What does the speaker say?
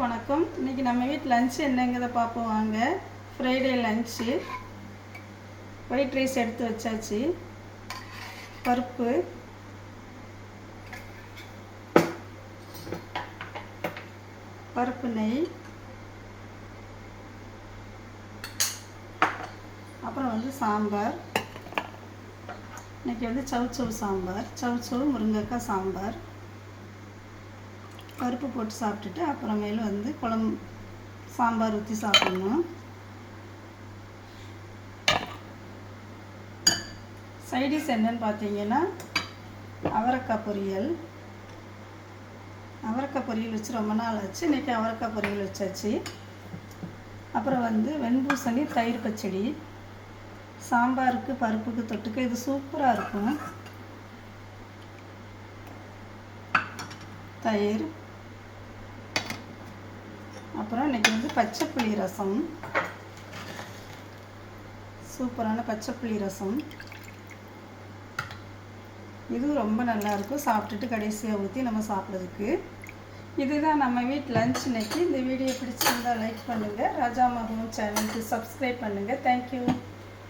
எல்லாருக்கும் வணக்கம். இன்றைக்கி நம்ம வீட்டில் லன்ச் என்னங்கிறத பார்ப்போம் வாங்க. Friday lunch. ஒயிட் ரைஸ் எடுத்து வச்சாச்சு. பருப்பு நெய், அப்புறம் சாம்பார். இன்றைக்கி சவுச்சவு சாம்பார், சவுச்சவு முருங்கைக்காய் சாம்பார். பருப்பு போட்டு சாப்பிட்டுட்டு அப்புறமேலு குழம்பு சாம்பார் ஊற்றி சாப்பிடணும். சைடிஷ் என்னன்னு பார்த்தீங்கன்னா அவரைக்காய் பொரியல். அவரைக்காய் பொரியல் வச்சு ரொம்ப நாள் ஆச்சு. இன்றைக்கி அவரைக்காய் பொரியல் வச்சாச்சு. அப்புறம் வெண்பூசணி தயிர் பச்சடி. சாம்பாருக்கு பருப்புக்கு தொட்டுக்க இது சூப்பராக இருக்கும். தயிர். அப்புறம் இன்றைக்கி பச்சைப்புளி ரசம். சூப்பரான பச்சைப்புளி ரசம். இதுவும் ரொம்ப நல்லாயிருக்கும். சாப்பிட்டுட்டு கடைசியாக ஊற்றி நம்ம சாப்பிட்றதுக்கு. இதுதான் நம்ம வீட்டு லன்ச் இன்னைக்கு. இந்த வீடியோ பிடிச்சிருந்தால் லைக் பண்ணுங்கள். ராஜா மகன் சேனலுக்கு சப்ஸ்கிரைப் பண்ணுங்கள். தேங்க்யூ.